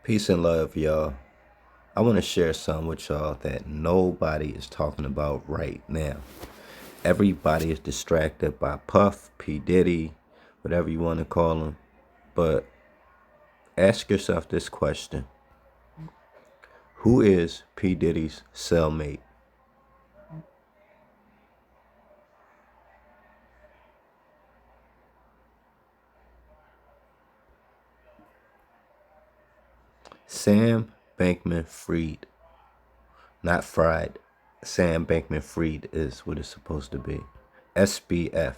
Peace and love, y'all. I want to share something with y'all that nobody is talking about right now. Everybody is distracted by Puff, P Diddy, whatever you want to call him. But ask yourself this question: who is P Diddy's cellmate? Sam Bankman-Fried. Not Fried. Sam Bankman-Fried is what it's supposed to be. SBF.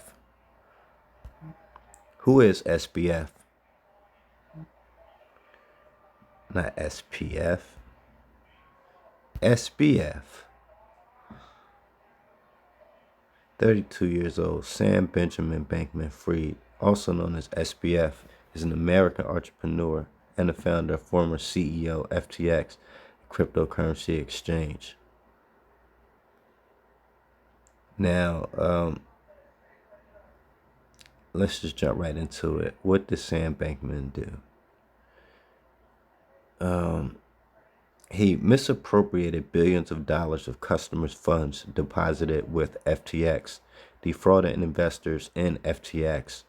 Who is SBF? Not SPF. SBF. 32 years old, Sam Benjamin Bankman-Fried, also known as SBF, is an American entrepreneur and the founder and former CEO FTX, a cryptocurrency exchange. Now, let's just jump right into it. What did Sam Bankman do? He misappropriated billions of dollars of customers' funds deposited with FTX, defrauded investors in FTX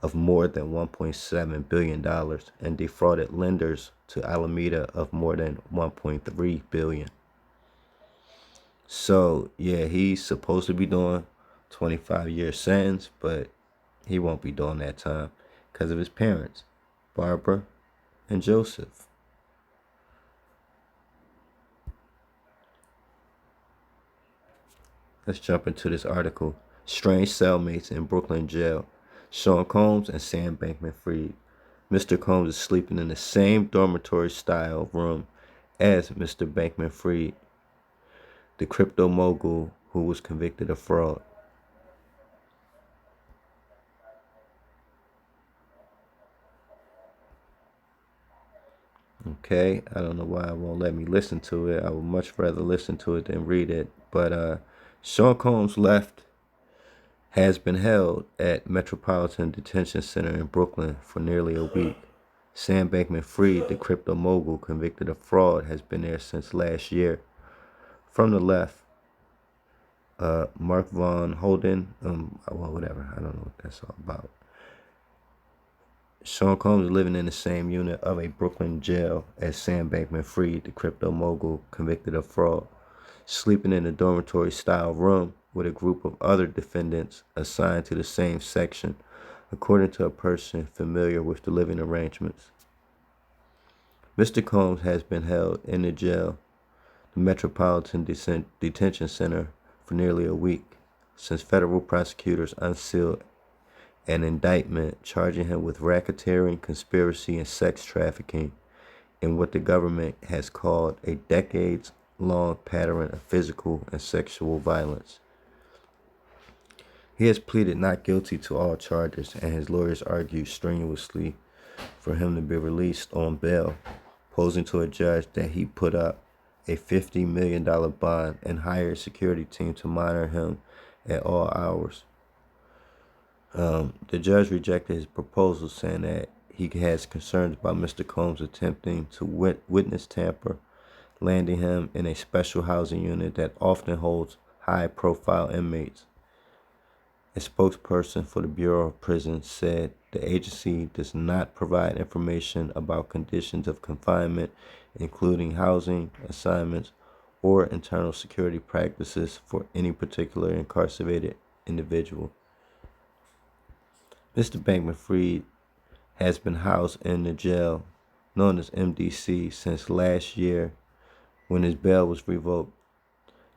of more than $1.7 billion, and defrauded lenders to Alameda of more than $1.3 billion. So, yeah, he's supposed to be doing 25-year sentence, but he won't be doing that time because of his parents, Barbara and Joseph. Let's jump into this article. Strange cellmates in Brooklyn jail. Sean Combs and Sam Bankman-Fried. Mr. Combs is sleeping in the same dormitory-style room as Mr. Bankman-Fried, the crypto mogul who was convicted of fraud. Okay, I don't know why it won't let me listen to it. I would much rather listen to it than read it. But Sean Combs has been held at Metropolitan Detention Center in Brooklyn for nearly a week. Sam Bankman-Fried, the crypto mogul convicted of fraud, has been there since last year. From the left, Mark Von Holden, whatever, I don't know what that's all about. Sean Combs is living in the same unit of a Brooklyn jail as Sam Bankman-Fried, the crypto mogul convicted of fraud, sleeping in a dormitory-style room with a group of other defendants assigned to the same section, according to a person familiar with the living arrangements. Mr. Combs has been held in the jail, the Metropolitan Detention Center, for nearly a week, since federal prosecutors unsealed an indictment charging him with racketeering, conspiracy, and sex trafficking in what the government has called a decades-long pattern of physical and sexual violence. He has pleaded not guilty to all charges, and his lawyers argue strenuously for him to be released on bail, posing to a judge that he put up a $50 million bond and hired a security team to monitor him at all hours. The judge rejected his proposal, saying that he has concerns about Mr. Combs attempting to witness tamper, landing him in a special housing unit that often holds high-profile inmates. A spokesperson for the Bureau of Prisons said the agency does not provide information about conditions of confinement, including housing assignments or internal security practices for any particular incarcerated individual. Mr. Bankman-Fried has been housed in the jail known as MDC since last year, when his bail was revoked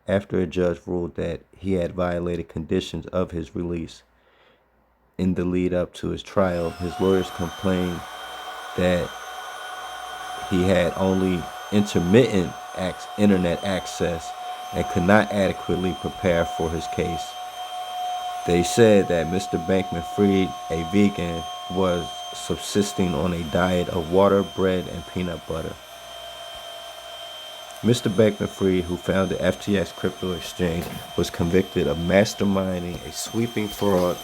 after a judge ruled that he had violated conditions of his release. In the lead up to his trial, his lawyers complained that he had only intermittent internet access and could not adequately prepare for his case. They said that Mr. Bankman-Fried, a vegan, was subsisting on a diet of water, bread, and peanut butter. Mr. Bankman-Fried, who founded FTX Crypto Exchange, was convicted of masterminding a sweeping fraud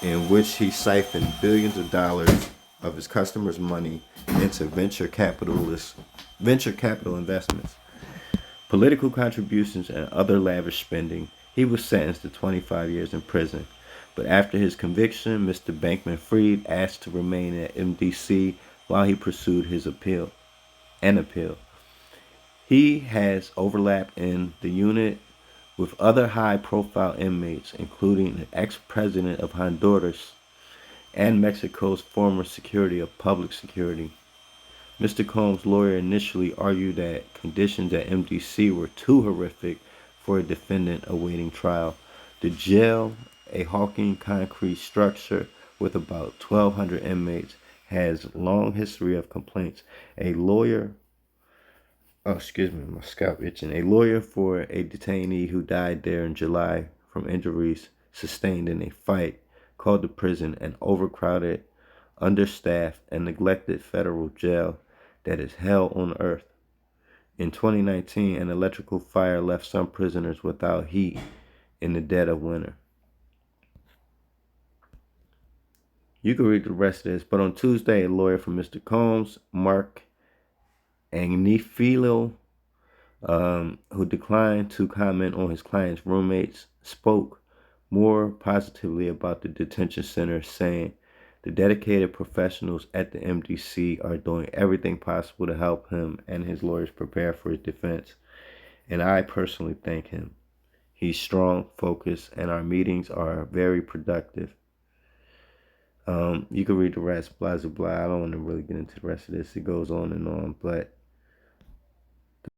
in which he siphoned billions of dollars of his customers' money into venture capital investments, political contributions, and other lavish spending. He was sentenced to 25 years in prison. But after his conviction, Mr. Bankman-Fried asked to remain at MDC while he pursued his appeal. He has overlap in the unit with other high-profile inmates, including the ex-president of Honduras and Mexico's former Secretary of Public Security. Mr. Combs' lawyer initially argued that conditions at MDC were too horrific for a defendant awaiting trial. The jail, a hulking concrete structure with about 1,200 inmates, has a long history of complaints. My scalp itching. A lawyer for a detainee who died there in July from injuries sustained in a fight called the prison an overcrowded, understaffed, and neglected federal jail that is hell on earth. In 2019, an electrical fire left some prisoners without heat in the dead of winter. You can read the rest of this, but on Tuesday, a lawyer for Mr. Combs, Mark Agnifilo, who declined to comment on his client's roommates, spoke more positively about the detention center, saying, "The dedicated professionals at the MDC are doing everything possible to help him and his lawyers prepare for his defense. And I personally thank him. He's strong, focused, and our meetings are very productive." You can read the rest, blah, blah, blah. I don't want to really get into the rest of this. It goes on and on. But